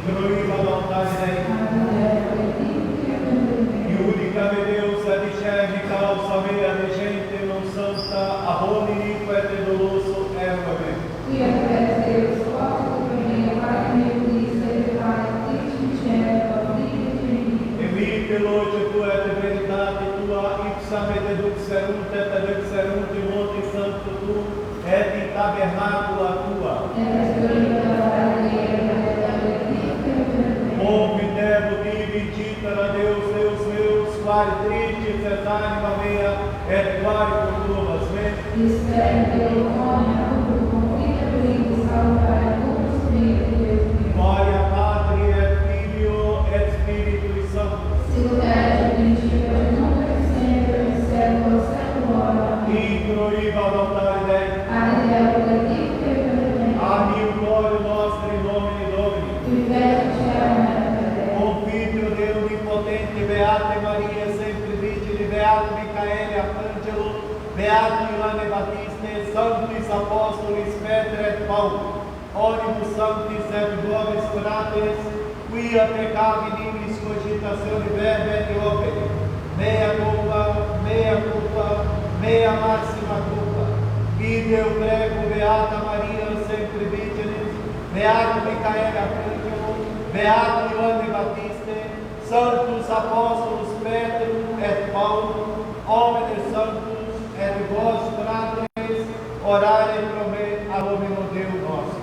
proiva lontani dai Iudica me Deus adicemi causa mea decente non santa abomini et doloso ergo me. Qui a Deus, forte per me, para me polizia, para ti certo, E vite loge tua et veritate tua, ipsa me deduxerunt et deduxerunt in monte santo tu, et in tabernacula tua. Omnibus dicitara Deus, Deus meus, quare tristis et anima mea, et quare contumas me. Gloria Patri et Filio et Spiritui Sanctus. Incroiva lontari Dei. Adiutorium nostri nomine Domini. Confitio Deo Onnipotente, Beate Maria, sempre Virgine, Beato Micaele, Arcangelo, Beato Ioanne Battiste, Sanctis Apostolis Petre et Pauli, Oribus Sanctis et Globis Fratres, quia peccavi nimis cogitatione verbe et opere, mea culpa, mea maxima culpa. Ide eu prego, Beata Maria, sempre Virgine, Beato Micaele, Arcangelo, Beato Ioanne Battiste, Sanctus Apóstolos Pedro et Paulo, Homines Sanctus et vos fratres, orare pro me a nomine Deo nosso.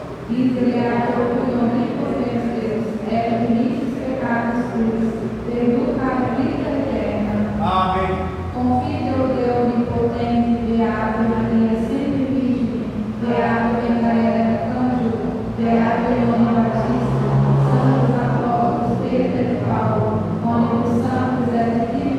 Amém. Confio Deus onipotente, Beato Maria, sempre virgem, Beato Micaele, Arcangelo, Beato Ioanne Battista, Santos Apóstolos Pedro e Paulo, Omnibus Sanctus et Filii,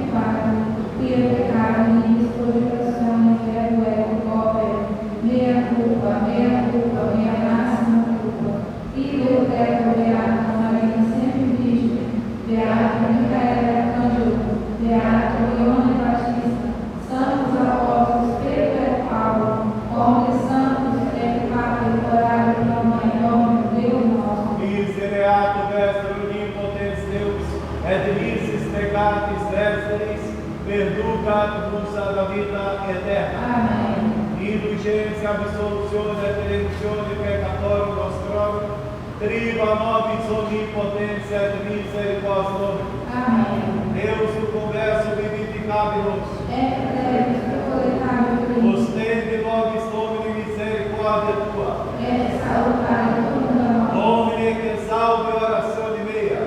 quia peccavi nimis cogitationes verbo et opere, mea culpa, mea máxima culpa. Ide eu prego, Beata Maria, sempre virgem, Beato Micaele, Arcangelo, Beato Ioanne Battista, Santos Apóstolos Pedro e Paulo, Omnes Santos et Pater, orare pro me in nomine Deo nosso. Misereato vestre Onipotens Deus, et missis peccatis vestris, perducat nos a vida eterna. Amém. Indulgência, absoluzione et redemptione peccatorum nostrorum, triba nobis omnipotência et misericors Domini. Amém. Deus o converso vivificabilos, ostende vobis Domini misericórdia tua. Domine que salve oração de meia.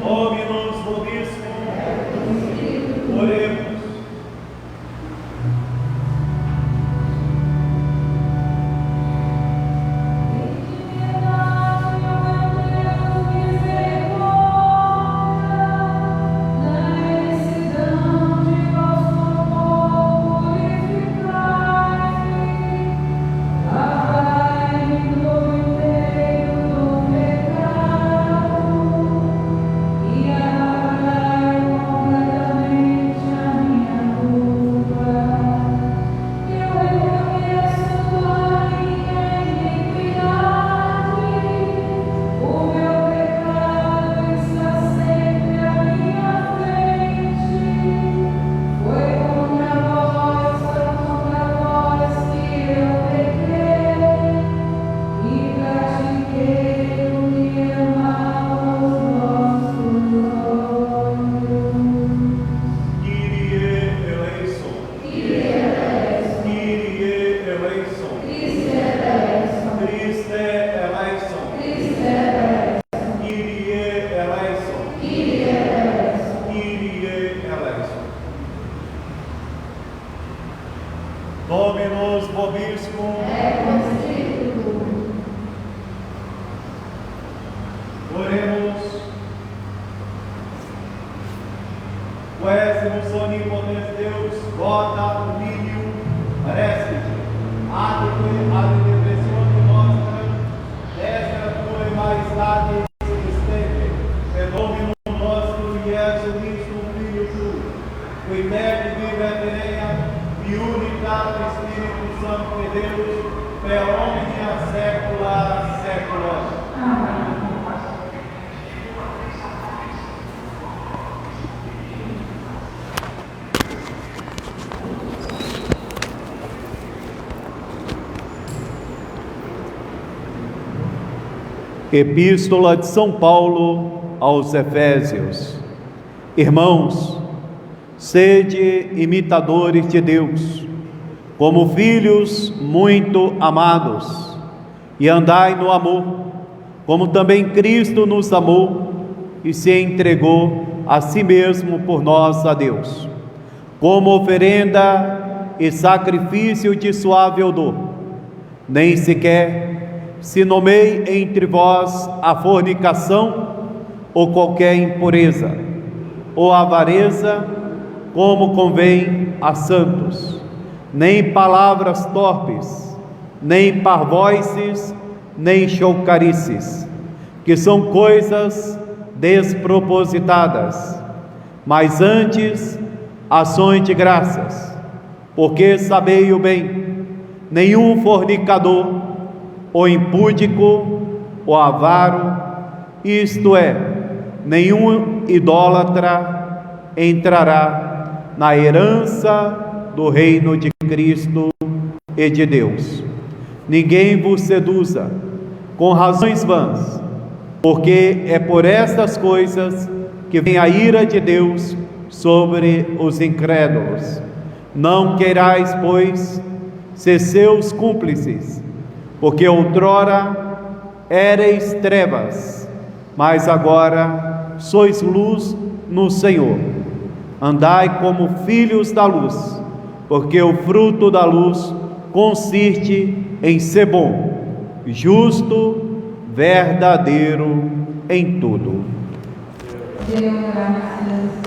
Dominus vobiscum. Oremos. Dominus vobiscum. Oremos. Quaesimus onipotens Deus, vota dominium restit, adeque ad depressione nostra, destra tua majestade estende, fenômeno nostro Iesu Christum Filho tu, qui terri vive terea, iunitate Spiritus Sancti Deus, per omnia saecula saeculorum. Epístola de São Paulo aos Efésios. Irmãos, sede imitadores de Deus, como filhos muito amados, e andai no amor, como também Cristo nos amou e se entregou a si mesmo por nós a Deus, como oferenda e sacrifício de suave odor. Nem sequer se nomeie entre vós a fornicação, ou qualquer impureza, ou avareza, como convém a santos, nem palavras torpes, nem parvoices, nem choucarices, que são coisas despropositadas, mas antes ações de graças, porque sabei o bem, nenhum fornicador, o impúdico, o avaro, isto é, nenhum idólatra entrará na herança do reino de Cristo e de Deus. Ninguém vos seduza com razões vãs, porque é por estas coisas que vem a ira de Deus sobre os incrédulos. Não queirais, pois, ser seus cúmplices, porque outrora éreis trevas, mas agora sois luz no Senhor. Andai como filhos da luz, porque o fruto da luz consiste em ser bom, justo, verdadeiro em tudo. Deu graças.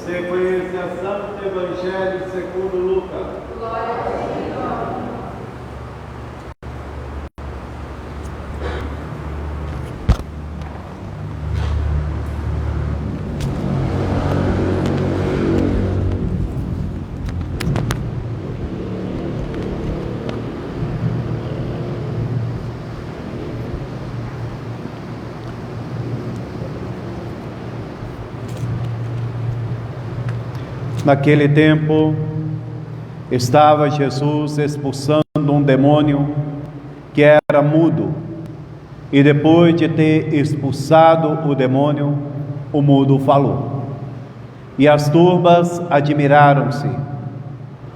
Sequenciação do Evangelho segundo Lucas. Glória a ti, Naquele tempo, estava Jesus expulsando um demônio que era mudo, e depois de ter expulsado o demônio, o mudo falou. E as turmas admiraram-se.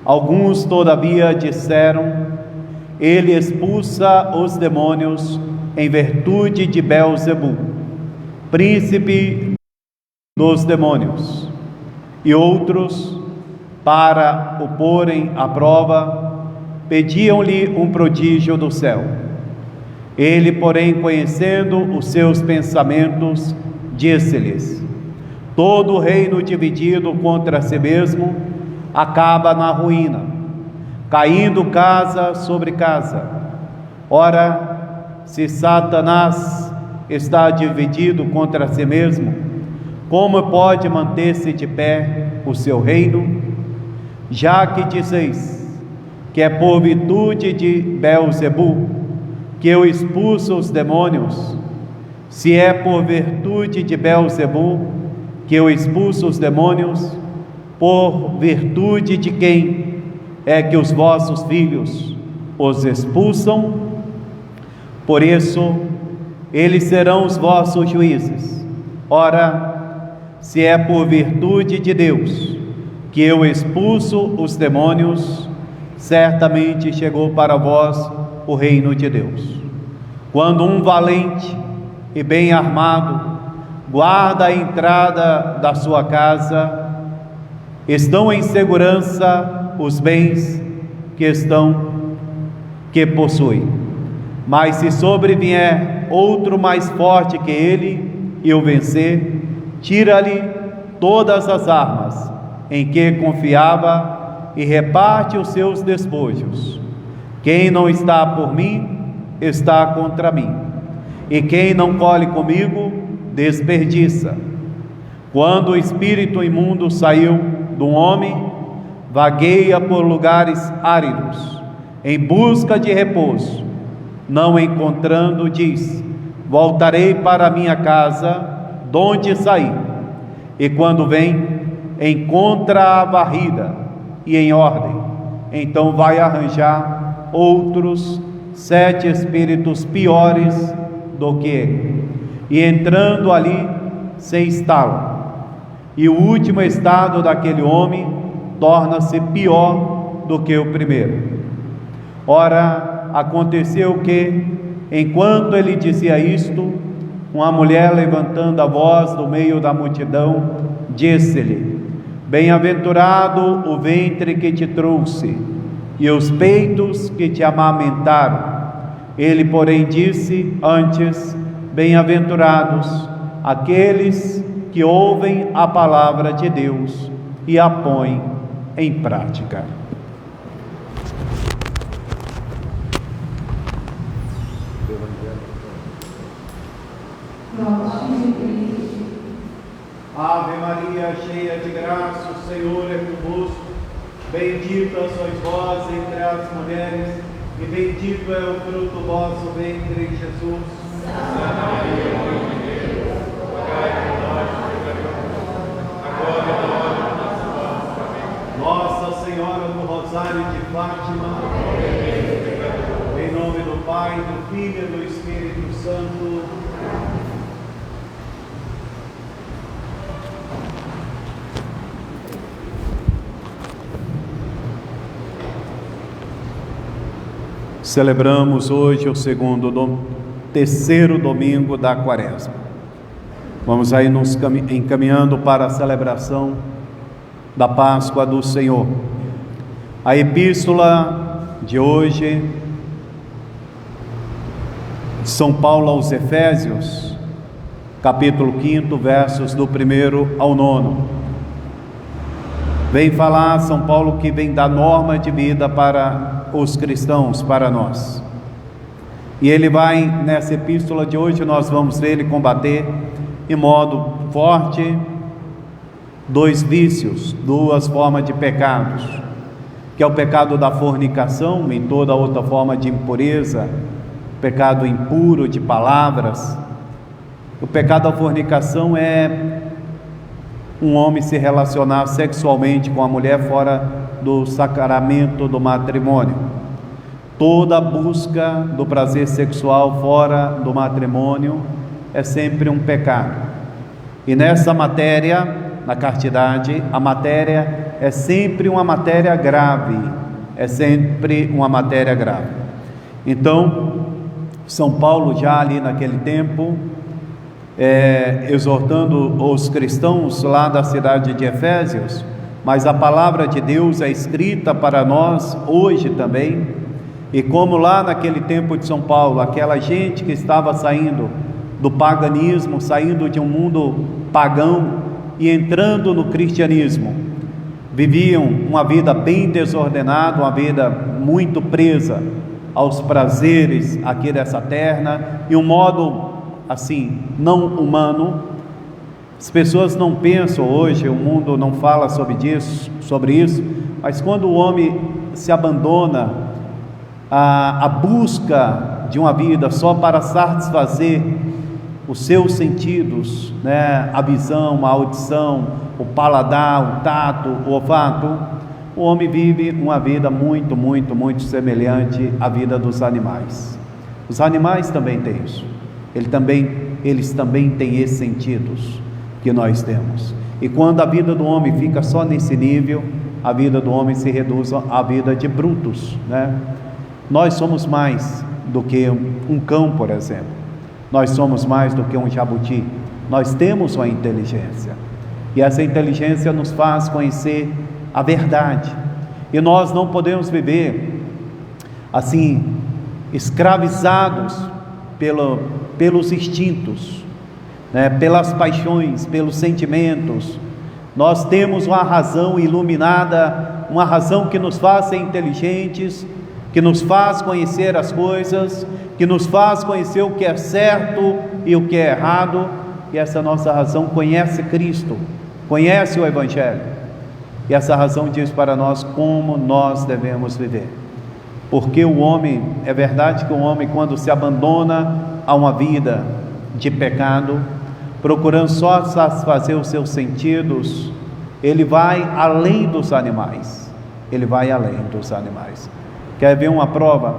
Alguns, todavia, disseram: ele expulsa os demônios em virtude de Belzebu, príncipe dos demônios. E outros, para o porem à prova, pediam-lhe um prodígio do céu. Ele, porém, conhecendo os seus pensamentos, disse-lhes: todo reino dividido contra si mesmo acaba na ruína, caindo casa sobre casa. Ora, se Satanás está dividido contra si mesmo, como pode manter-se de pé o seu reino? Já que dizeis que é por virtude de Belzebu que eu expulso os demônios, se é por virtude de Belzebu que eu expulso os demônios, por virtude de quem é que os vossos filhos os expulsam? Por isso, eles serão os vossos juízes. Ora, se é por virtude de Deus que eu expulso os demônios, certamente chegou para vós o reino de Deus. Quando um valente e bem armado guarda a entrada da sua casa, estão em segurança os bens que possui. Mas se sobrevier outro mais forte que ele e o vencer, tira-lhe todas as armas em que confiava e reparte os seus despojos. Quem não está por mim, está contra mim, e quem não colhe comigo, desperdiça. Quando o espírito imundo saiu do homem, vagueia por lugares áridos, em busca de repouso. Não encontrando, diz: voltarei para a minha casa, donde saí. E quando vem, encontra-a varrida e em ordem. Então vai arranjar outros 7 espíritos piores do que ele, e entrando ali se instalam. E o último estado daquele homem torna-se pior do que o primeiro. Ora, aconteceu que, enquanto ele dizia isto, uma mulher, levantando a voz do meio da multidão, disse-lhe: bem-aventurado o ventre que te trouxe e os peitos que te amamentaram. Ele, porém, disse antes: bem-aventurados aqueles que ouvem a palavra de Deus e a põem em prática. Ave Maria, cheia de graça, o Senhor é convosco. Bendita sois vós entre as mulheres, e bendito é o fruto do vosso ventre, Jesus. Santa Maria, Mãe de Deus, rogai por nós, pecadores, agora e na hora de nossa morte. Amém. Nossa Senhora do Rosário de Fátima, em nome do Pai, do Filho e do Espírito Santo. Celebramos hoje o terceiro domingo da Quaresma. Vamos aí nos encaminhando para a celebração da Páscoa do Senhor. A epístola de hoje, de São Paulo aos Efésios, capítulo 5, versos do 1 ao 9. Vem falar São Paulo que vem dar norma de vida para os cristãos, para nós. E ele vai, nessa epístola de hoje, nós vamos ver ele combater em modo forte 2 vícios, 2 formas de pecados, que é o pecado da fornicação e toda outra forma de impureza, pecado impuro de palavras. O pecado da fornicação é um homem se relacionar sexualmente com a mulher fora do sacramento do matrimônio. Toda busca do prazer sexual fora do matrimônio é sempre um pecado. E nessa matéria, na castidade, a matéria é sempre uma matéria grave. É sempre uma matéria grave. Então, São Paulo já ali naquele tempo, exortando os cristãos lá da cidade de Efésios, mas a palavra de Deus é escrita para nós hoje também, e como lá naquele tempo de São Paulo, aquela gente que estava saindo do paganismo, saindo de um mundo pagão e entrando no cristianismo, viviam uma vida bem desordenada, uma vida muito presa aos prazeres aqui dessa terra, e um modo assim, não humano. As pessoas não pensam hoje, o mundo não fala sobre isso, mas quando o homem se abandona à busca de uma vida só para satisfazer os seus sentidos, né? A visão, a audição, o paladar, o tato, o olfato, o homem vive uma vida muito, muito, muito semelhante à vida dos animais. Os animais também têm isso. Eles também têm esses sentidos que nós temos. E quando a vida do homem fica só nesse nível, a vida do homem se reduz à vida de brutos, né? Nós somos mais do que um cão, por exemplo. Nós somos mais do que um jabuti. Nós temos uma inteligência. E essa inteligência nos faz conhecer a verdade. E nós não podemos viver assim, escravizados pelos instintos, né? Pelas paixões, pelos sentimentos. Nós temos uma razão iluminada, uma razão que nos faz ser inteligentes, que nos faz conhecer as coisas, que nos faz conhecer o que é certo e o que é errado. E essa nossa razão conhece Cristo, conhece o Evangelho. E essa razão diz para nós como nós devemos viver. Porque o homem, é verdade que o homem, quando se abandona a uma vida de pecado, procurando só satisfazer os seus sentidos, ele vai além dos animais. Ele vai além dos animais. Quer ver uma prova?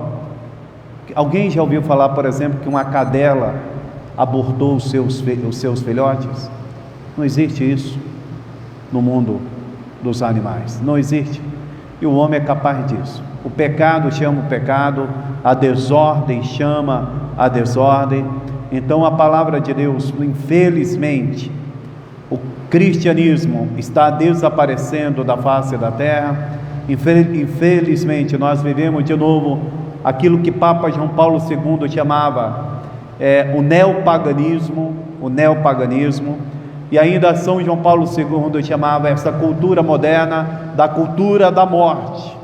Alguém já ouviu falar, por exemplo, que uma cadela abortou os seus filhotes? Não existe isso no mundo dos animais. Não existe. E o homem é capaz disso. O pecado chama o pecado, a desordem chama a desordem. Então a palavra de Deus, infelizmente, o cristianismo está desaparecendo da face da terra. Infelizmente nós vivemos de novo aquilo que Papa João Paulo II chamava o neopaganismo, e ainda São João Paulo II chamava essa cultura moderna da cultura da morte,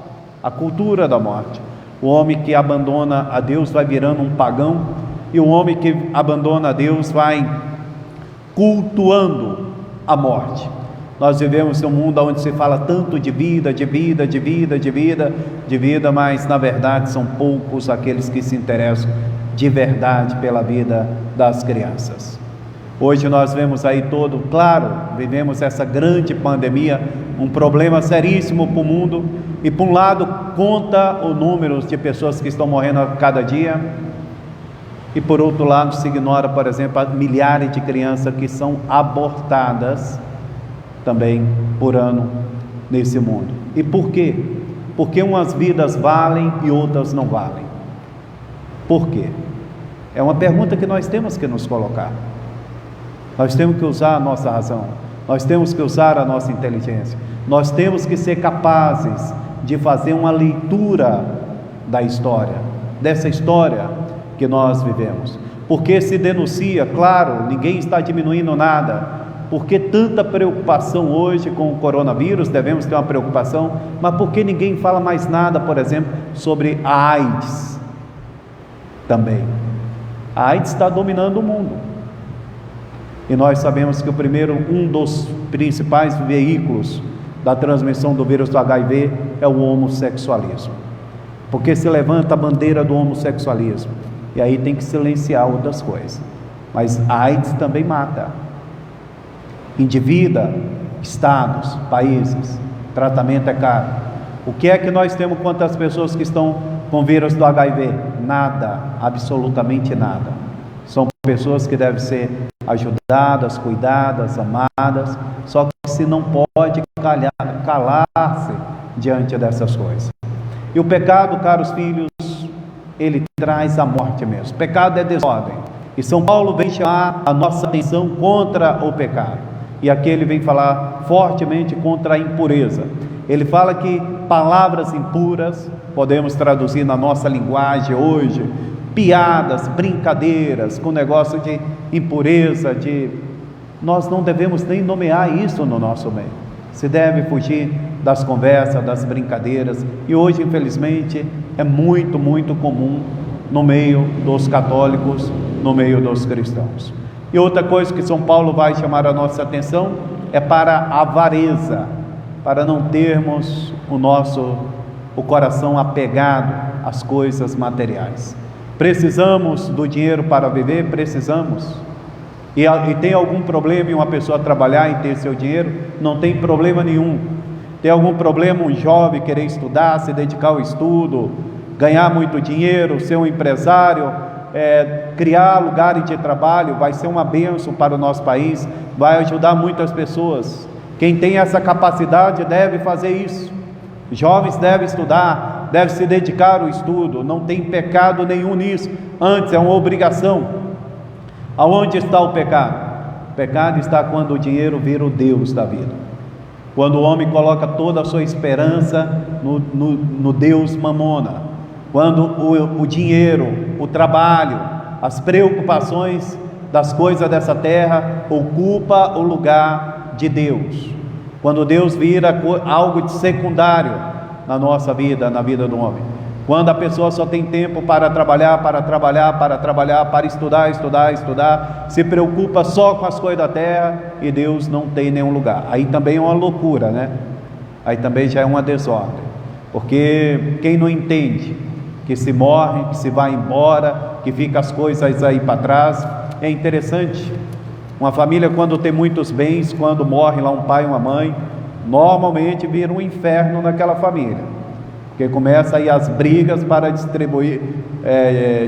a cultura da morte. O homem que abandona a Deus vai virando um pagão, e o homem que abandona a Deus vai cultuando a morte. Nós vivemos em um mundo onde se fala tanto de vida, mas na verdade são poucos aqueles que se interessam de verdade pela vida das crianças. Hoje nós vemos aí claro, vivemos essa grande pandemia, um problema seríssimo para o mundo, e por um lado conta o número de pessoas que estão morrendo a cada dia, e por outro lado se ignora, por exemplo, as milhares de crianças que são abortadas também por ano nesse mundo. E por quê? Porque umas vidas valem e outras não valem. Por quê? É uma pergunta que nós temos que nos colocar. Nós temos que usar a nossa razão, nós temos que usar a nossa inteligência, nós temos que ser capazes de fazer uma leitura da história, dessa história que nós vivemos. Porque se denuncia, claro, ninguém está diminuindo nada, porque tanta preocupação hoje com o coronavírus, devemos ter uma preocupação, mas por que ninguém fala mais nada, por exemplo, sobre a AIDS? Também, a AIDS está dominando o mundo, e nós sabemos que um dos principais veículos da transmissão do vírus do HIV é o homossexualismo, porque se levanta a bandeira do homossexualismo, e aí tem que silenciar outras coisas, mas a AIDS também mata, endivida estados, países, tratamento é caro. O que é que nós temos quanto às pessoas que estão com vírus do HIV? Nada, absolutamente nada. São pessoas que devem ser ajudadas, cuidadas, amadas, só que se não pode calar-se diante dessas coisas. E o pecado, caros filhos, ele traz a morte mesmo. Pecado é desordem, e São Paulo vem chamar a nossa atenção contra o pecado, e aqui ele vem falar fortemente contra a impureza. Ele fala que palavras impuras, podemos traduzir na nossa linguagem hoje, piadas, brincadeiras, com negócio de impureza, nós não devemos nem nomear isso no nosso meio. Se deve fugir das conversas, das brincadeiras, e hoje infelizmente é muito, muito comum no meio dos católicos, no meio dos cristãos. E outra coisa que São Paulo vai chamar a nossa atenção é para a avareza, para não termos o coração apegado às coisas materiais. Precisamos do dinheiro para viver? Precisamos. E tem algum problema em uma pessoa trabalhar e ter seu dinheiro? Não tem problema nenhum. Tem algum problema um jovem querer estudar, se dedicar ao estudo, ganhar muito dinheiro, ser um empresário, criar lugares de trabalho? Vai ser uma bênção para o nosso país, vai ajudar muitas pessoas. Quem tem essa capacidade deve fazer isso. Jovens devem estudar, deve se dedicar ao estudo, não tem pecado nenhum nisso, antes é uma obrigação. Aonde está o pecado? O pecado está quando o dinheiro vira o Deus da vida, quando o homem coloca toda a sua esperança no Deus Mamona, quando o dinheiro, o trabalho, as preocupações das coisas dessa terra ocupa o lugar de Deus, quando Deus vira algo de secundário na nossa vida, na vida do homem, quando a pessoa só tem tempo para trabalhar, para estudar, se preocupa só com as coisas da terra e Deus não tem nenhum lugar. Aí também é uma loucura, né? Aí também já é uma desordem, porque quem não entende que se morre, que se vai embora, que fica as coisas aí para trás. É interessante, uma família quando tem muitos bens, quando morre lá um pai e uma mãe, normalmente vira um inferno naquela família, porque começa aí as brigas para distribuir,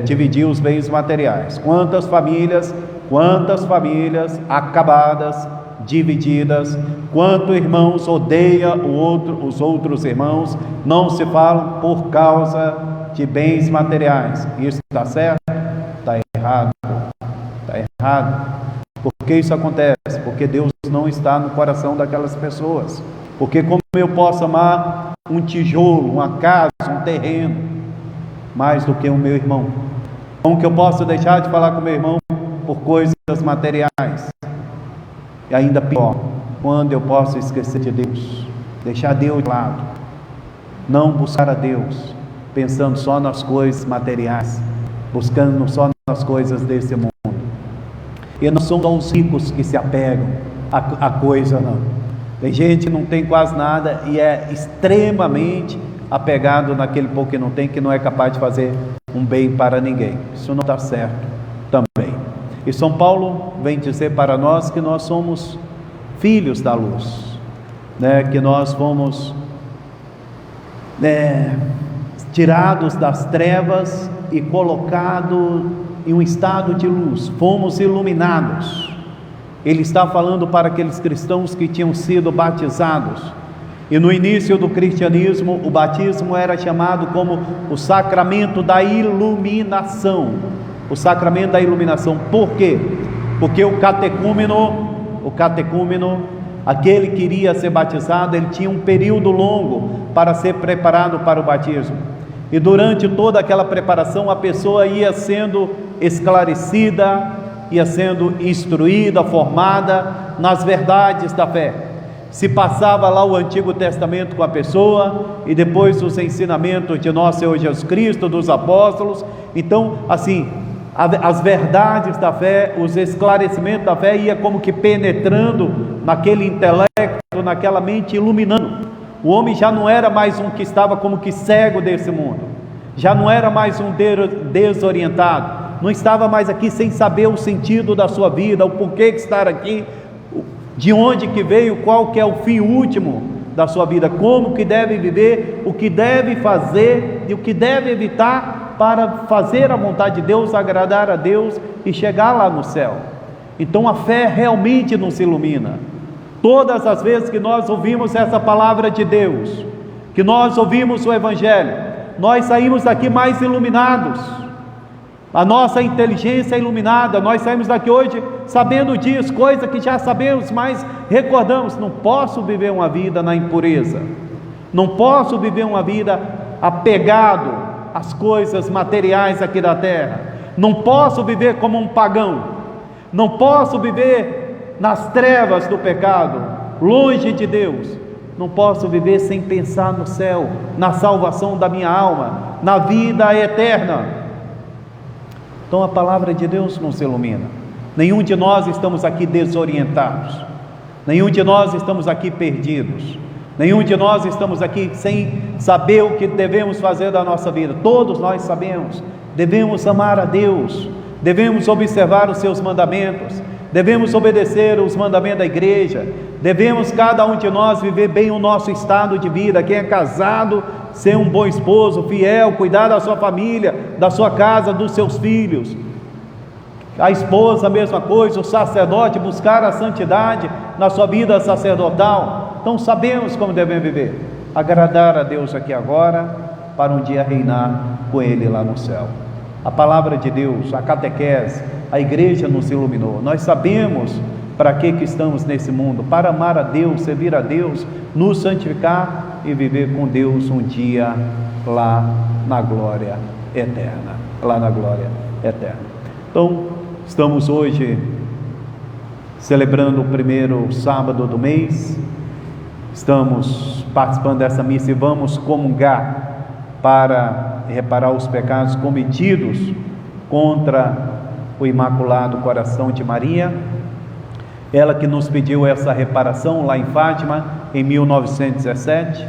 dividir os bens materiais. Quantas famílias acabadas, divididas, quantos irmãos odeiam os outros irmãos, não se falam por causa de bens materiais. Isso está certo? Está errado. Está errado. Por que isso acontece? Porque Deus não está no coração daquelas pessoas. Porque como eu posso amar um tijolo, uma casa, um terreno, mais do que o meu irmão? Como que eu posso deixar de falar com meu irmão por coisas materiais? E ainda pior, quando eu posso esquecer de Deus, deixar Deus de lado, não buscar a Deus, pensando só nas coisas materiais, buscando só nas coisas desse mundo. E não são os ricos que se apegam à coisa, não. Tem gente que não tem quase nada e é extremamente apegado naquele pouco que não tem, que não é capaz de fazer um bem para ninguém. Isso não está certo também. E São Paulo vem dizer para nós que nós somos filhos da luz, né? Que nós fomos tirados das trevas e colocados em um estado de luz, fomos iluminados. Ele está falando para aqueles cristãos que tinham sido batizados, e no início do cristianismo o batismo era chamado como o sacramento da iluminação. O sacramento da iluminação. Por quê? Porque o catecúmeno, aquele que iria ser batizado, ele tinha um período longo para ser preparado para o batismo, e durante toda aquela preparação a pessoa ia sendo esclarecida, ia sendo instruída, formada nas verdades da fé. Se passava lá o Antigo Testamento com a pessoa, e depois os ensinamentos de nosso Senhor Jesus Cristo, dos apóstolos. Então, assim, as verdades da fé, os esclarecimentos da fé ia como que penetrando naquele intelecto, naquela mente, iluminando. O homem já não era mais um que estava como que cego desse mundo, já não era mais um desorientado, não estava mais aqui sem saber o sentido da sua vida, o porquê que estar aqui, de onde que veio, qual que é o fim último da sua vida, como que deve viver, o que deve fazer e o que deve evitar para fazer a vontade de Deus, agradar a Deus e chegar lá no céu. Então a fé realmente nos ilumina. Todas as vezes que nós ouvimos essa palavra de Deus, que nós ouvimos o Evangelho, nós saímos daqui mais iluminados, a nossa inteligência é iluminada, nós saímos daqui hoje sabendo disso, coisa que já sabemos, mas recordamos. Não posso viver uma vida na impureza, não posso viver uma vida apegado às coisas materiais aqui da terra, não posso viver como um pagão, não posso viver nas trevas do pecado, longe de Deus, não posso viver sem pensar no céu, na salvação da minha alma, na vida eterna. Então a palavra de Deus nos ilumina. Nenhum de nós estamos aqui desorientados, nenhum de nós estamos aqui perdidos, nenhum de nós estamos aqui sem saber o que devemos fazer da nossa vida. Todos nós sabemos, devemos amar a Deus, devemos observar os seus mandamentos, devemos obedecer os mandamentos da igreja, devemos cada um de nós viver bem o nosso estado de vida. Quem é casado, ser um bom esposo, fiel, cuidar da sua família, da sua casa, dos seus filhos. A esposa, a mesma coisa. O sacerdote, buscar a santidade na sua vida sacerdotal. Então sabemos como devemos viver, agradar a Deus aqui agora, para um dia reinar com Ele lá no céu. A palavra de Deus, a catequese, a igreja nos iluminou. Nós sabemos para que estamos nesse mundo, para amar a Deus, servir a Deus, nos santificar e viver com Deus um dia lá na glória eterna. Lá na glória eterna. Então, estamos hoje celebrando o primeiro sábado do mês, estamos participando dessa missa e vamos comungar para reparar os pecados cometidos contra o Imaculado Coração de Maria, ela que nos pediu essa reparação lá em Fátima, em 1917,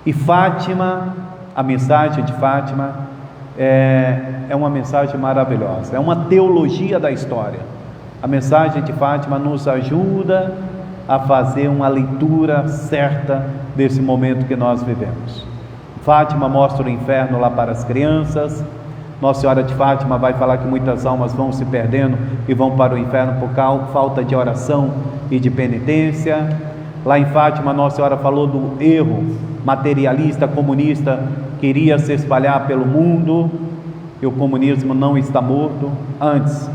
e Fátima, a mensagem de Fátima, é uma mensagem maravilhosa, é uma teologia da história. A mensagem de Fátima nos ajuda a fazer uma leitura certa desse momento que nós vivemos. Fátima mostra o inferno lá para as crianças. Nossa Senhora de Fátima vai falar que muitas almas vão se perdendo e vão para o inferno por falta de oração e de penitência. Lá em Fátima, Nossa Senhora falou do erro materialista, comunista, que iria se espalhar pelo mundo, e o comunismo não está morto, antes,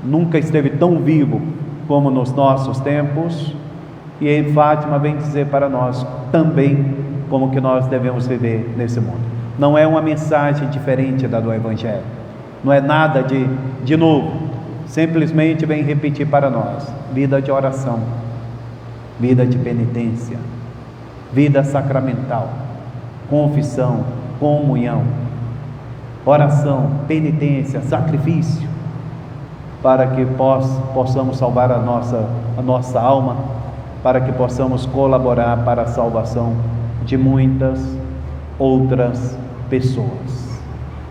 nunca esteve tão vivo como nos nossos tempos, e aí Fátima vem dizer para nós também como que nós devemos viver nesse mundo. Não é uma mensagem diferente da do Evangelho, não é nada de novo, simplesmente vem repetir para nós: vida de oração, vida de penitência, vida sacramental, confissão, comunhão, oração, penitência, sacrifício, para que possamos salvar a nossa alma, para que possamos colaborar para a salvação de muitas outras pessoas.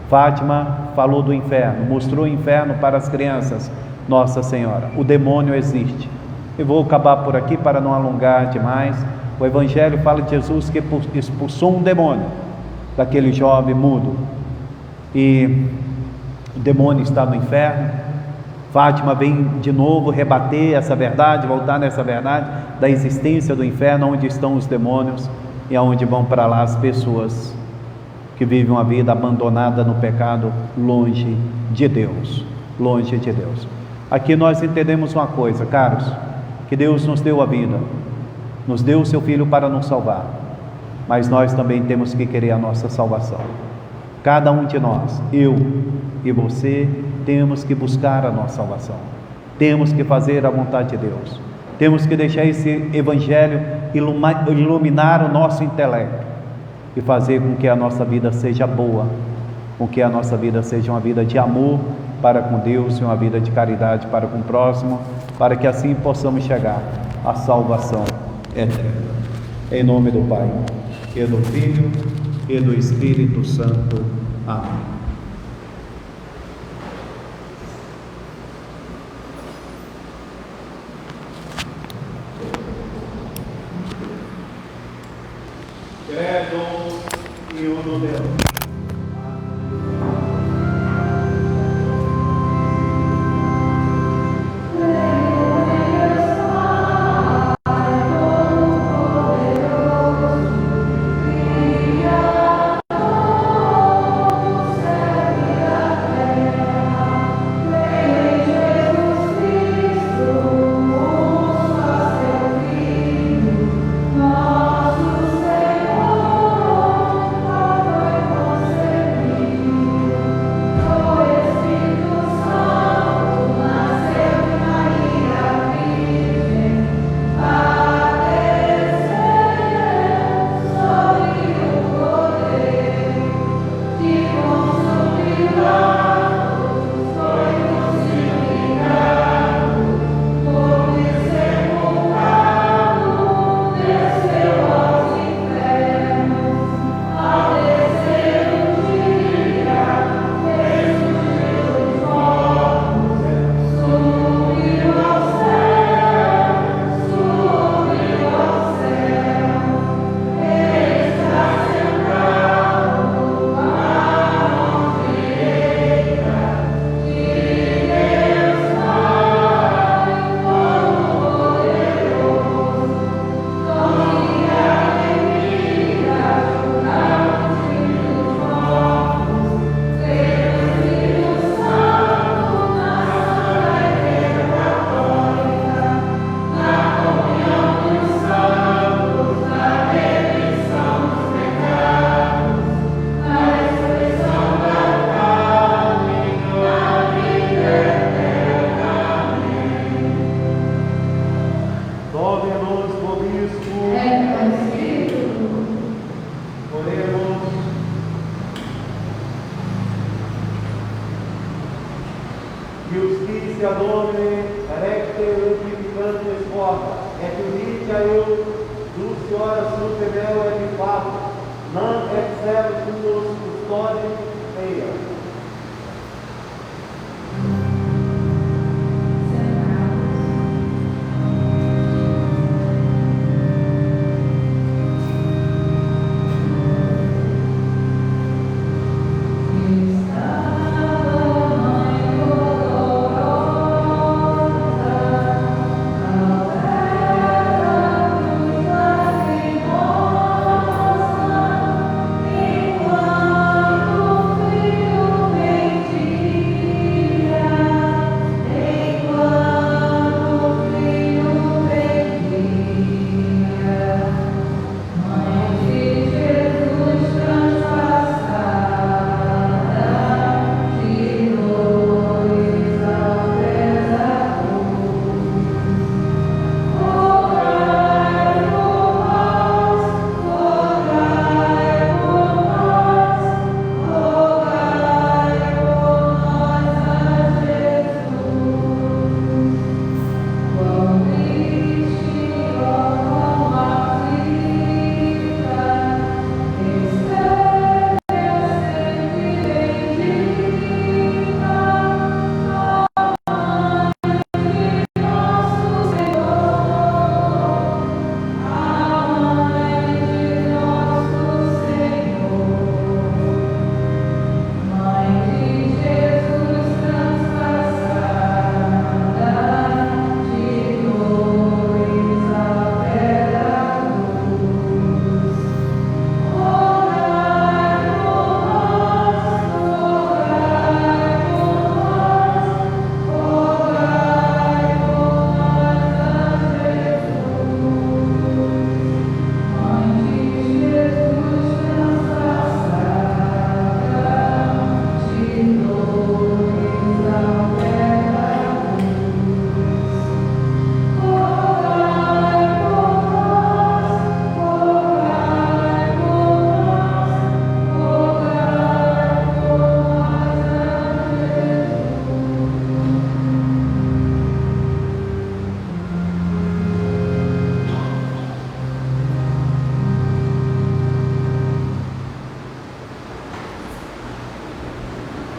Fátima falou do inferno, mostrou o inferno para as crianças. Nossa Senhora, o demônio existe. Eu vou acabar por aqui para não alongar demais. O Evangelho fala de Jesus que expulsou um demônio daquele jovem mudo, e o demônio está no inferno. Fátima vem de novo rebater essa verdade, voltar nessa verdade da existência do inferno, onde estão os demônios e aonde vão para lá as pessoas que vivem uma vida abandonada no pecado, longe de Deus, longe de Deus. Aqui nós entendemos uma coisa, caros, que Deus nos deu a vida, nos deu o seu Filho para nos salvar, mas nós também temos que querer a nossa salvação. Cada um de nós, eu e você, temos que buscar a nossa salvação, temos que fazer a vontade de Deus, temos que deixar esse Evangelho iluminar o nosso intelecto e fazer com que a nossa vida seja boa, com que a nossa vida seja uma vida de amor para com Deus e uma vida de caridade para com o próximo, para que assim possamos chegar à salvação eterna. Em nome do Pai, e do Filho, e do Espírito Santo. Amém. Credo in uno Deus. Nosso Senhor, Justitia Domine, recte unificantes porta, et unitia eu, dulciora super meo et papo, non excelsus custode meia.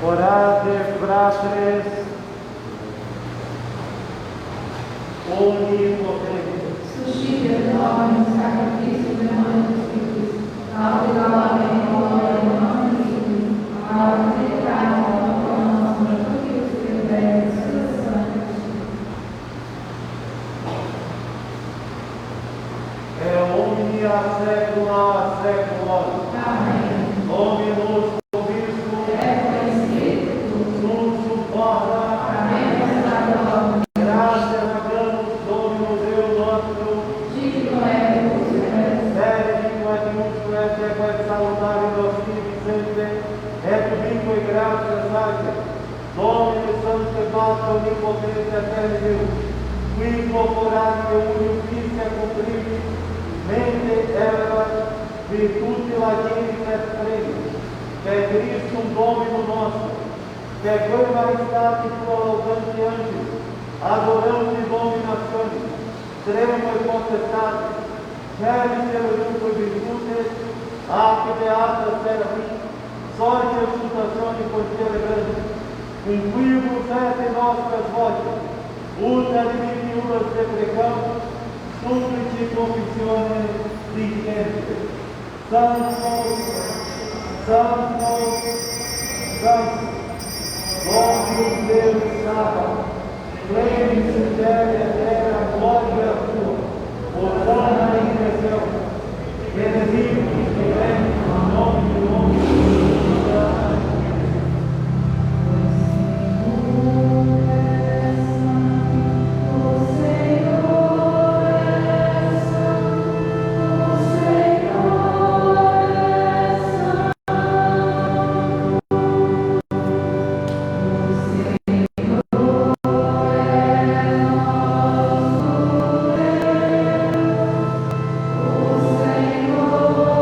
Orate, fratres, onipotentes. Suscita nós o sacrifício do irmão dos filhos, ao glória e glória do irmão dos filhos, ao aceitar o nosso refúgio e liberta suas santas. Omnia secula seculorum. Amém. Dominus vobiscum, sum supporta, gratia regamus Dominus Deus nostrum, Digno é o Senhor. benedictum et iustum et salutare Domini Vicente, et ubique gratias arte, Domini Sancte Pater Omnipotente Eterni Deus, qui corporate unificia cumplibit, mente erva, virtute latinis et premis, per Christum Domino nostro, per quei maestati prologanti angelis, adoranti dominazioni, tremo e potestati, celis e virtutes, ac beata serafim, sorte e exultazione concelebrante, cumplibus et nostras voces, ut admitiulas deprecamos, supplici confessione dicente. Sanctus, Sanctus, Sanctus, Dominus Deus Sabaoth, plenius in terra et terra gloria tua, Hosanna in excelsis, benedictus vivent in nomine Domini. O Senhor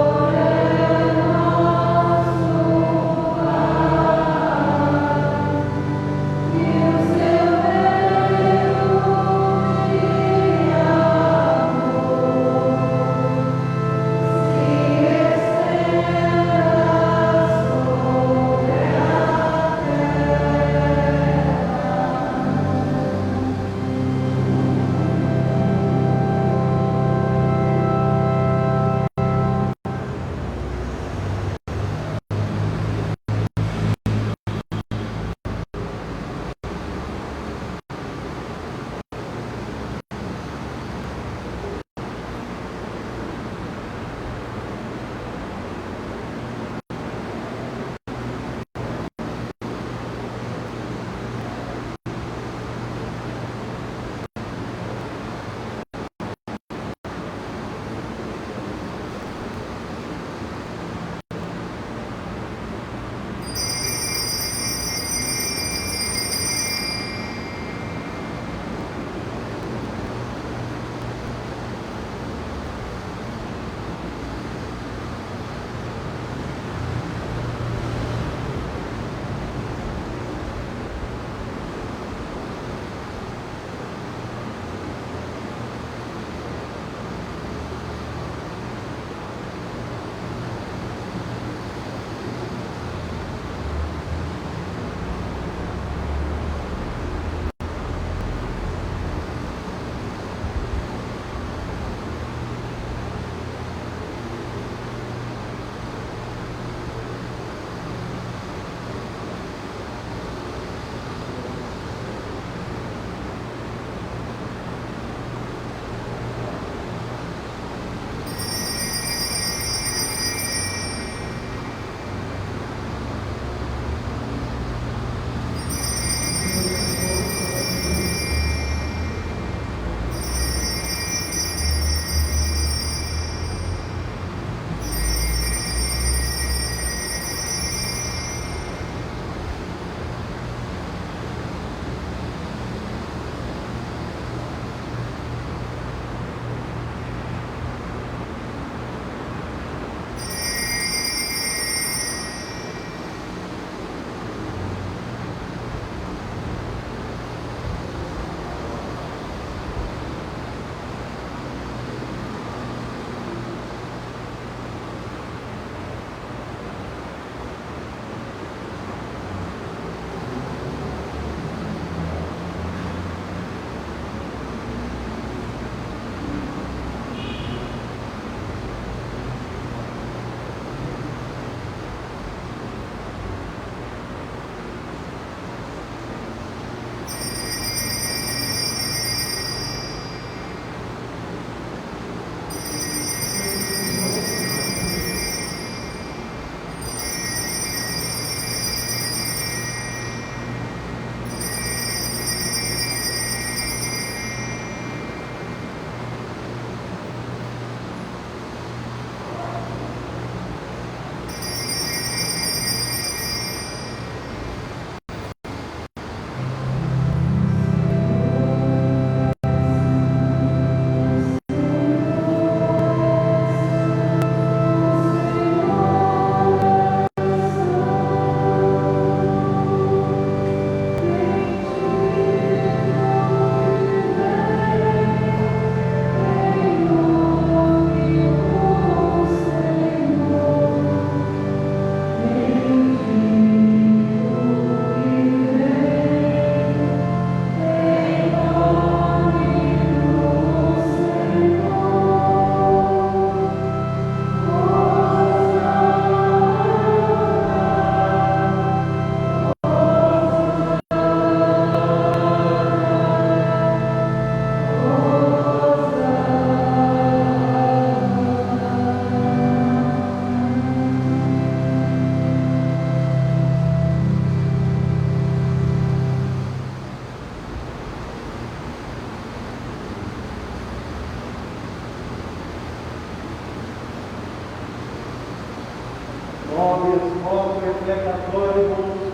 peccatoribus,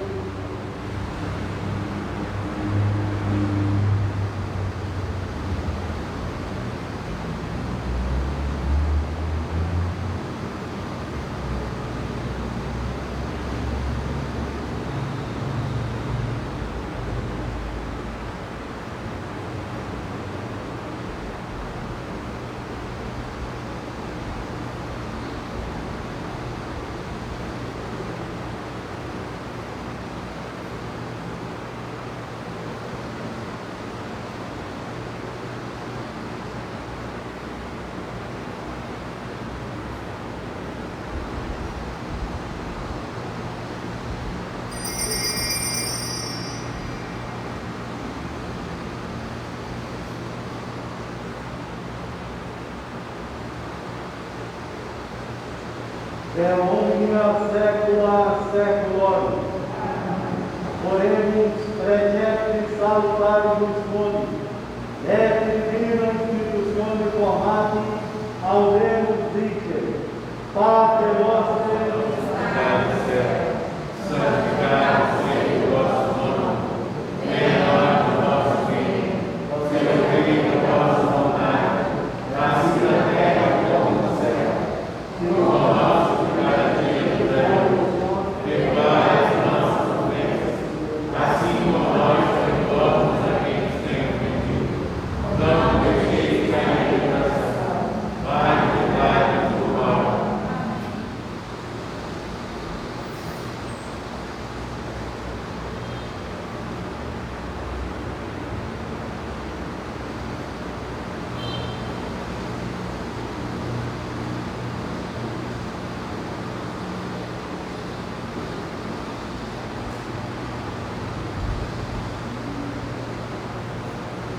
de omnia saecula saeculorum. Oremus preceptis salutaribus boni, et divina institutione formati audemus dicere, Pater noster, santificado seja o vosso nome, venha a nós o vosso reino, seja feita a vossa vontade, assim na terra como no céu. O pão nosso de cada dia nos dai hoje, perdoai as nossas ofensas, assim como nós perdoamos a quem nos tem ofendido. Não nos deixeis cair em tentação, mas livrai-nos do mal.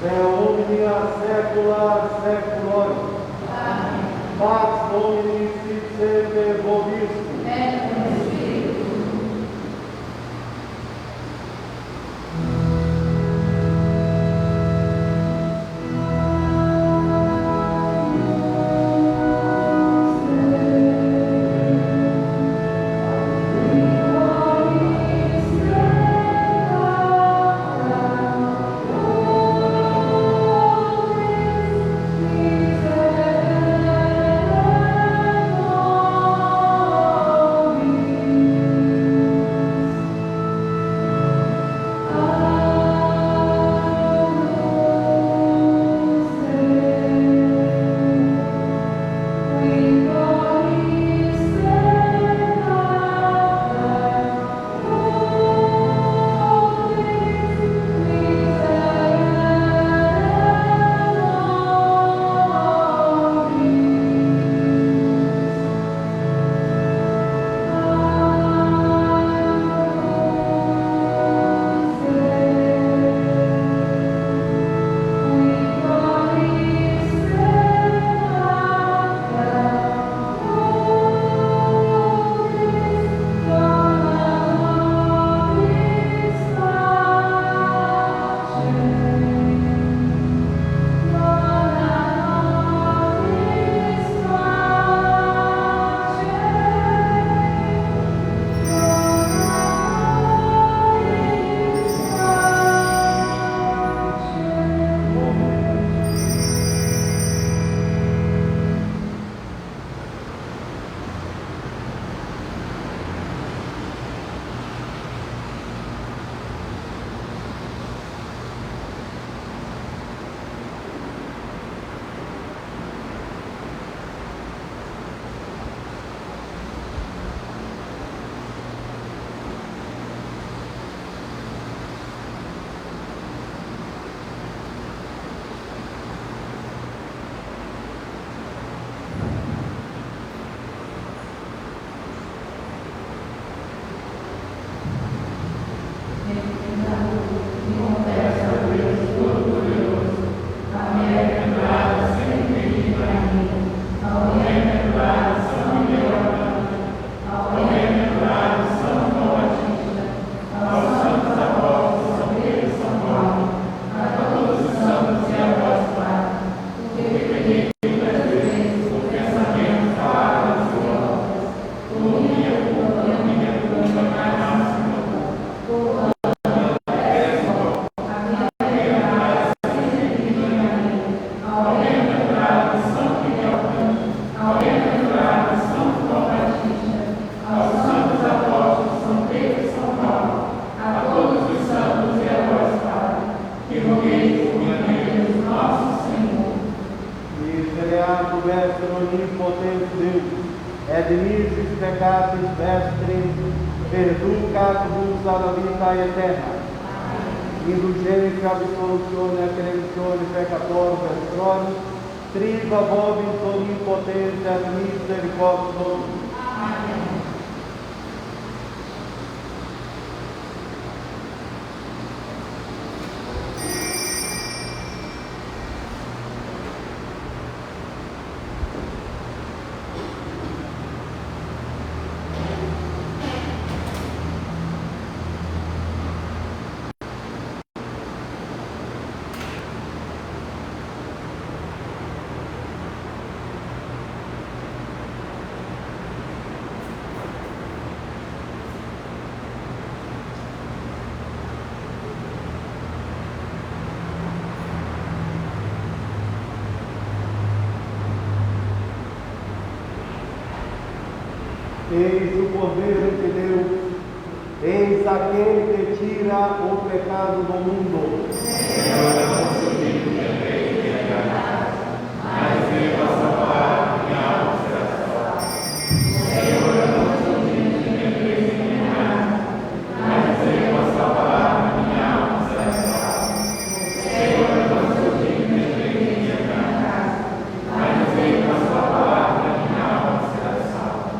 de omnia saecula saeculorum. Pax Domini sit semper vobiscum. Et cum spiritu. et nisi peccatis vestri, perducat alla vita eterna. Indulgente absoluzione e credizione peccator vestroni, triba vobis omnipotente et misericordios. Eis o Cordeiro de Deus, eis aquele que tira o pecado do mundo. Senhor, eu não sou digno de entrar em minha casa, mas venha salvar minha alma será salva. Senhor, eu não sou digno de entrar em minha casa, mas venha salvar minha alma será salva. Senhor, eu não sou digno de entrar em minha casa, mas venha salvar minha alma será salva.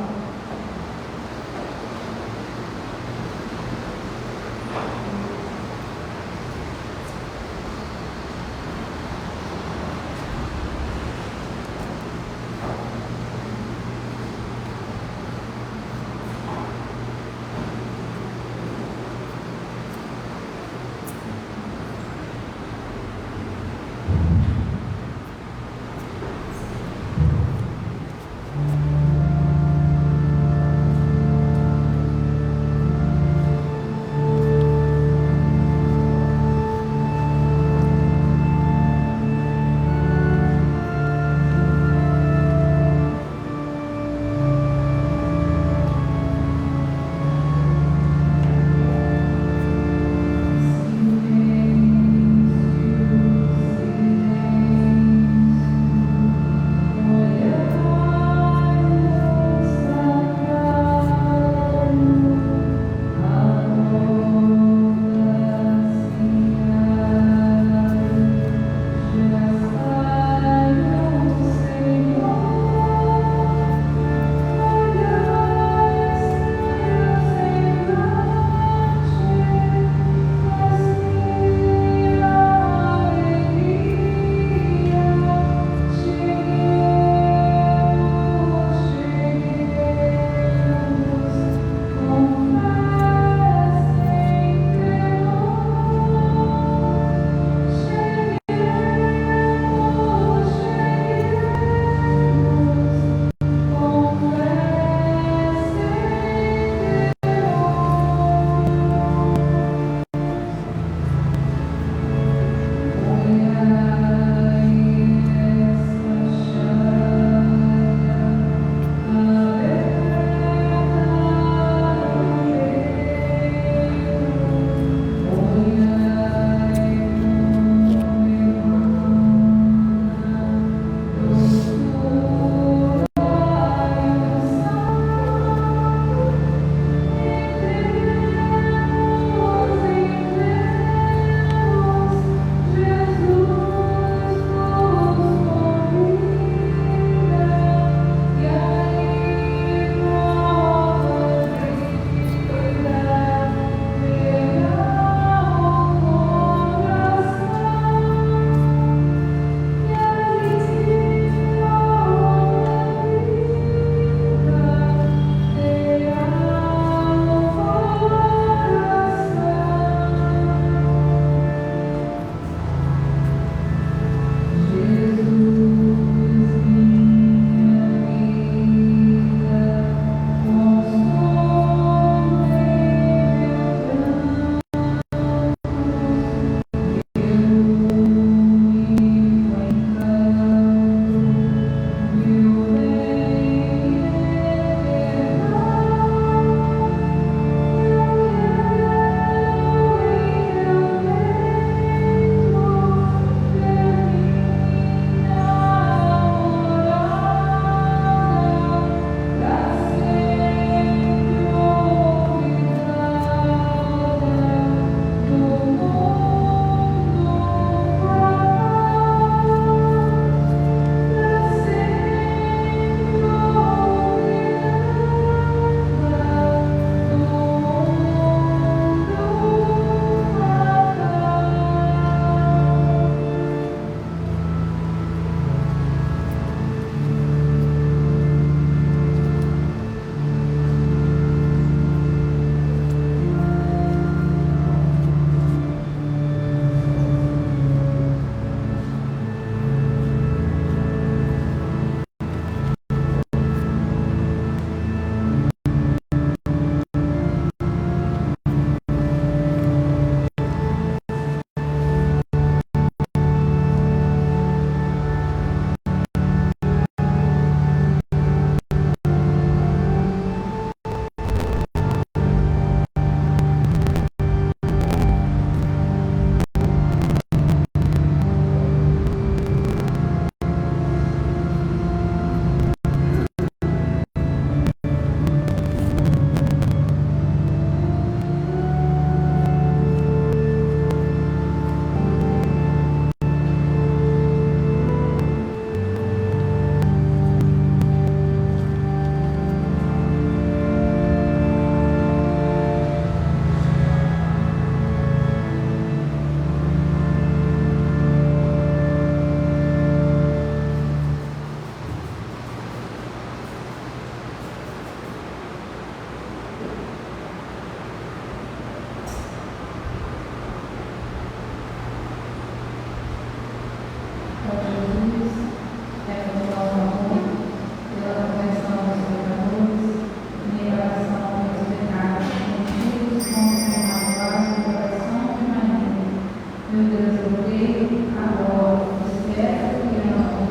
Meu Deus, eu creio, agora, espero e amo.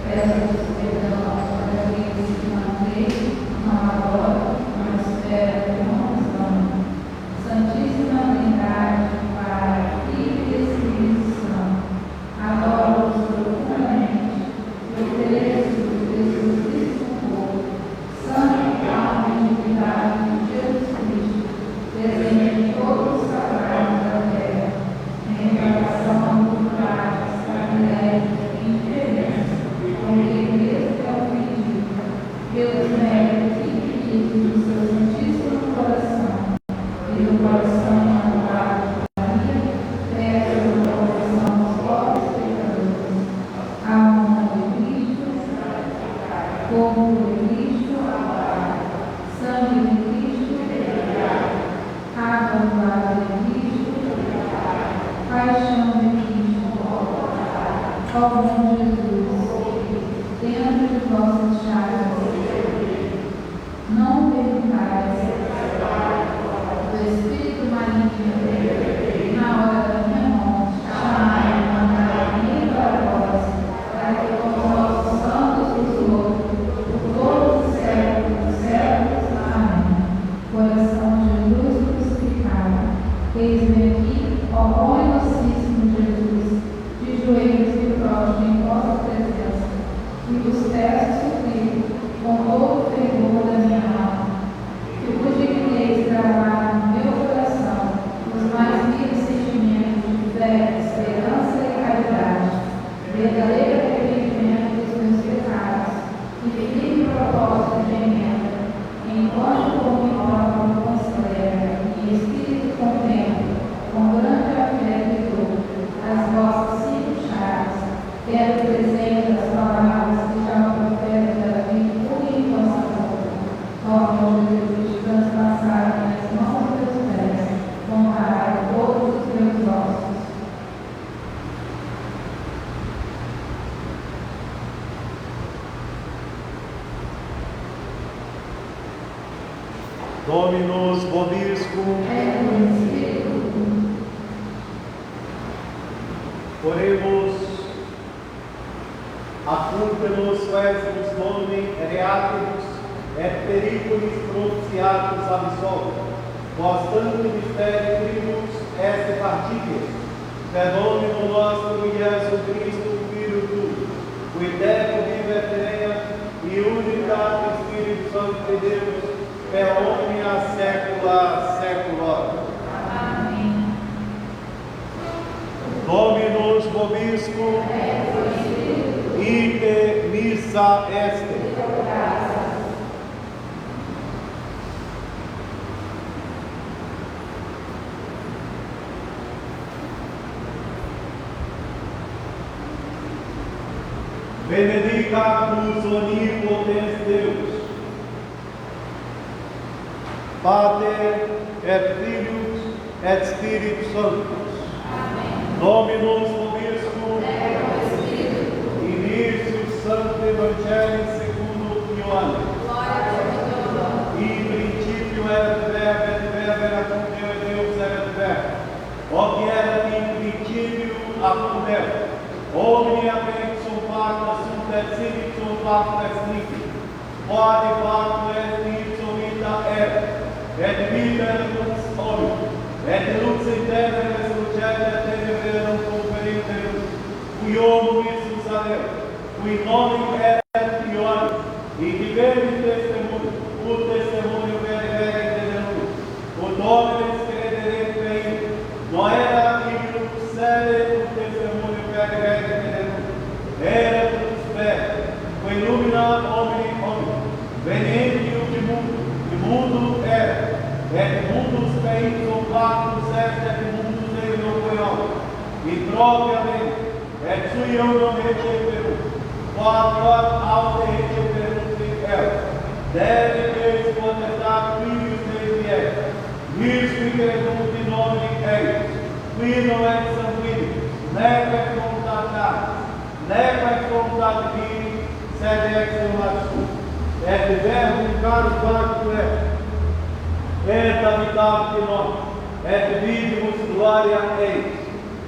Peço perdão para aqueles que não creem, não adoram, não esperam e não os amam. Santíssima Trindade, Pai, Filho e Espírito Santo, adoro-vos profundamente, e ofereço Jesus Cristo povo, santo, alma e divindade de Jesus Cristo, presente em todos os sagrados da terra, em revelação de práticas, sacrilégios e indiferença, com que Cristo é ofendido, pelos méritos infinitos do seu santíssimo coração, e do coração imaculado de Maria, peço a conversão dos pobres pecadores, alma de Cristo, corpo de Cristo, sangue de Cristo, água do lado de Cristo, paixão de Cristo, ó bom Jesus, dentro de vossas chagas, não permitais do Espírito maligno, na hora da minha morte, chamai e mandai-me para vós, para que com vossos santos tesouro, por todos os séculos dos séculos. Amém. Coração de Jesus crucificado, eis-me aqui, ó bom e docíssimo Jesus, de joelhos me prostro em vossa presença, e vos peço suplico, com todo o fervor da minha alma, que vos digneis gravar no meu coração os mais vivos sentimentos de fé, esperança e caridade, verdadeiro arrependimento dos meus pecados e firme propósito de emenda, enquanto com me próprio considero e espírito contemplo, com grande afeto e dor, as vossas 5 chagas, quero presente as palavras que já o profeta Davi punha em vossa boca. Ó meu Jesus, transpassai minhas mãos e meus pés, comparai todos os meus ossos. Dominus vobiscum, É o Espírito. oremos, acúlpenos questus Domini reatibus et periculis propitiatus absolvit, quos tanto misteri primus est partitis, per Domino nostro Iesu Christo, Filho tu, qui Deus vive terrena, e unitate Spiritus Sancti Deus, per omnia saecula saeculorum. Amém. Dominus vobiscum, ite missa est. Benedicatus omnipotens Deus, Pater et Filius et Spiritus Sanctus. Dominus vobiscum, inicius Sancti Evangelii secundo Ioannem. In principio erat verbo, et verbo era cum Deo, et Deus erat verbo. Hoc erat in principio apud Deo. Omnia pensum facta sunt et sinicum facta est nihil. Quod factum est ipso vita erat, et vita erat lux omnium, et lux in terra lucet et tenebrae conferite lux, qui homo visus ad Deo, qui nomen erat Ioannem, ibi testimonio, ut testimonio vere de lui, ut homines crederent per illo, no erat ibi lux sede, ut testimonio vere de lui, erat lux vere, qui illuminat homini omnium, venientium de mundo erat, et mundus peitum factus est, et mundus eloqueum, in propriamente, et sui non receperum, quod aude receperum in el, dere Deus potestat Filius Dei est, vis qui credunt in nomine eius, qui non et sanguinis, nec et contactatis, nec et contactini, sed exumat sum, et verbum carus factus est, et habitat in nos, et vidimus gloria eis,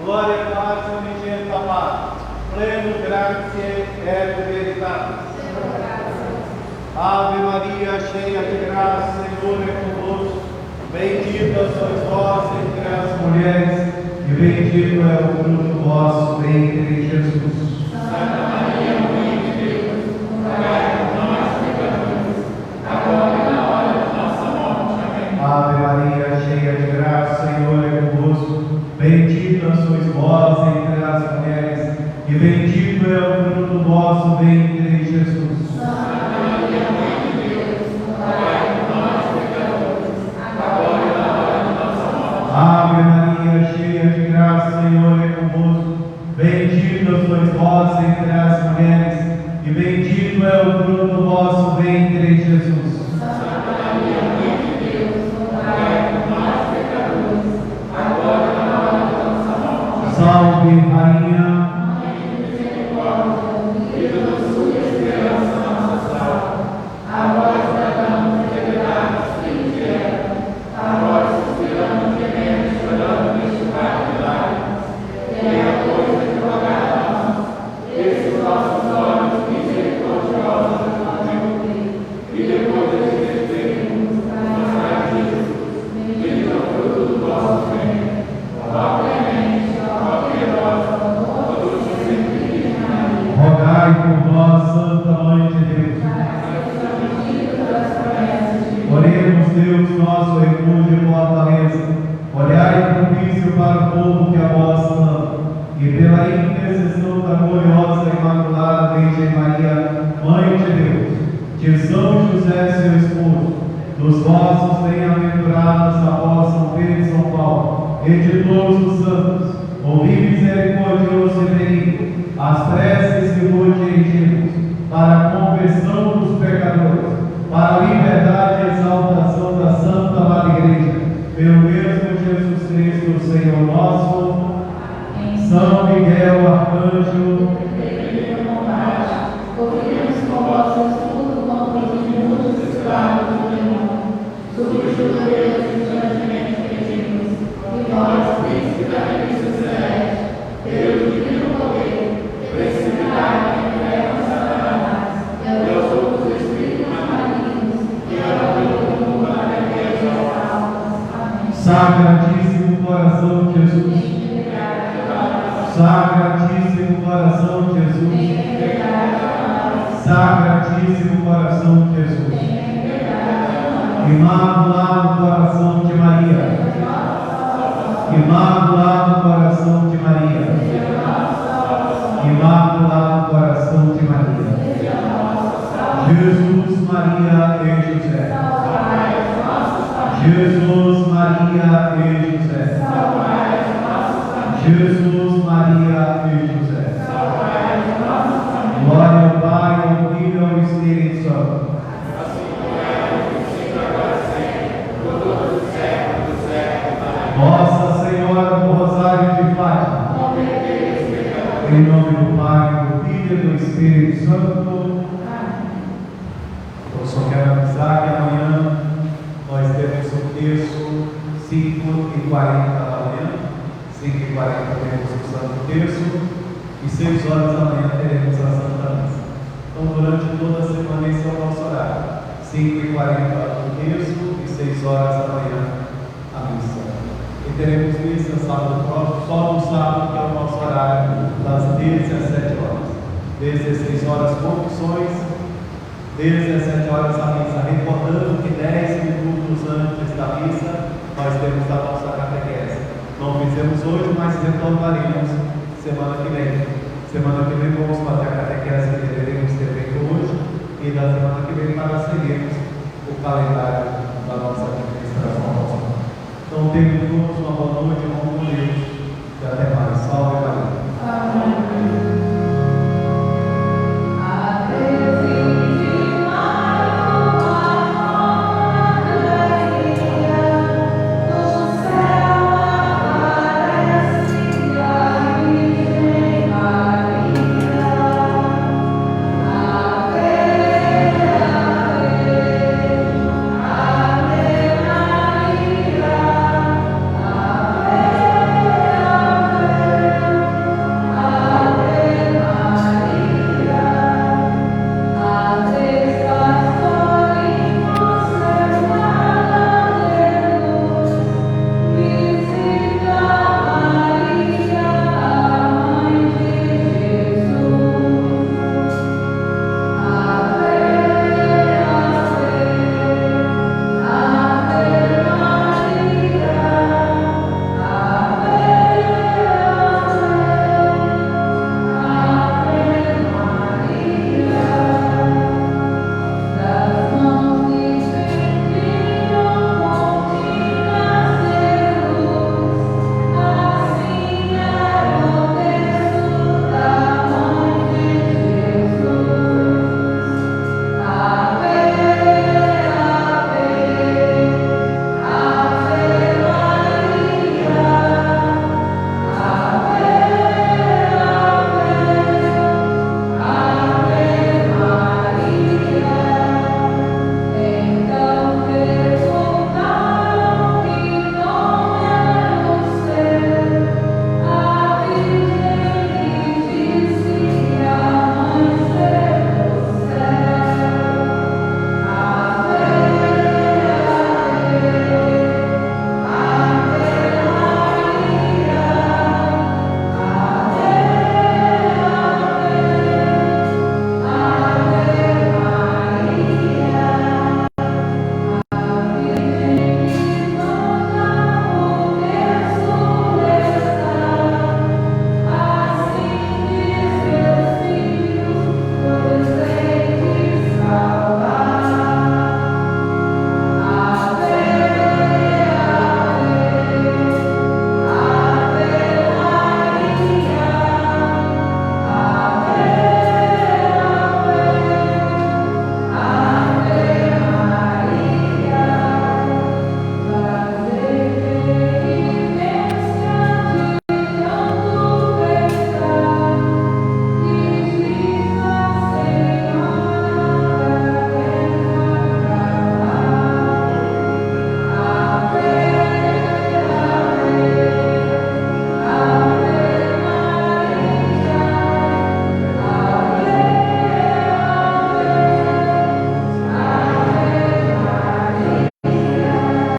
Gloria patria unigenta Patris, pleno gratiae et veritatis. Ave Maria, cheia de graça, Senhor é convosco. Bendita sois vós entre as mulheres, e bendito é o fruto do vosso ventre, Jesus. Santa Maria, Mãe de Deus, rogai por nós, pecadores, agora e na hora de nossa morte. Amém. Ave Maria, cheia de graça, Senhor é convosco. Bendita sois vós entre as mulheres, e bendito é o fruto do vosso ventre, Jesus. Santa Maria, Mãe de Deus, rogai por nós, pecadores, agora e na hora de nossa morte. Ave Maria, cheia de graça, Senhor é convosco. Bendita sois vós entre as mulheres, e bendito é o fruto do vosso ventre, Jesus. Santa Maria, Mãe de Deus, rogai por nós, pecadores, agora e na hora de nossa morte. Salve, Rainha. Mãe de misericórdia, vida, doçura e esperança nossa salva. A vós bradamos, revedados, filhos de Eva. A vós suspiramos, gememos, chorando neste vale de lágrimas. Tenha, pois, advogado a nós, esses nossos olhos misericordiosos e depois de recebermos, mostrai Jesus, bendito é o fruto do vosso ventre. Ó clemente, ó piedosa, ó dulce sempre Virgem Maria. Rogai por nós, Santa Mãe de Deus. Oremos, Deus, nosso refúgio e fortaleza. Olhai propício para o povo que a vós ama, e pela intercessão da gloriosa e imaculada Virgem Maria, Mãe de Deus, de São José, seu esposo, dos vossos bem-aventurados apóstolos São Pedro e São Paulo, e de todos os santos, ouvi misericordioso e benigno as preces que vos dirigimos para a conversão dos pecadores, para a liberdade e exaltação da Santa Madre Igreja, pelo mesmo Jesus Cristo, Senhor nosso. São Miguel, Arcanjo, Ouvimos com vosso escudo contra os injustos escravos do demônio. Subjuga-os instantemente pedimos, e vós, príncipe da milícia celeste, pelo divino poder, precipitai em trevas Satanás e aos outros espíritos malignos que habitam no mundo para que as almas. Amém. Sacratíssimo coração de Jesus, Sacratíssimo coração de Jesus, Sacratíssimo coração de Jesus, Imaculado coração de Maria, Imaculado coração de Maria, Imaculado coração de Maria, Jesus, Maria e José, Jesus, Maria e José, Jesus, Maria e José. Glória ao Pai, ao Filho e ao Espírito Santo. Nossa Senhora do Rosário de Fátima, em nome do Pai, do Filho e do Espírito Santo. Eu só quero avisar que amanhã nós temos o terço 5h40 da manhã, 5h40 teremos o Santo Terço, e 6 horas da manhã teremos a Santa Missa. Então, durante toda a semana, esse é o nosso horário: 5h40 o terço e 6 horas da manhã a missa. E teremos missa sábado próximo, só no sábado, que é o nosso horário, das 17 horas. 16 horas, confissões, 17 horas a missa. Recordando que 10 minutos antes da missa, nós temos a nossa catequese. Não fizemos hoje, mas retornaremos semana que vem. Semana que vem vamos fazer a catequese que deveríamos ter feito hoje, e da semana que vem para seguirmos o calendário da nossa administração. Então, tenham todos uma boa noite, vamos com Deus.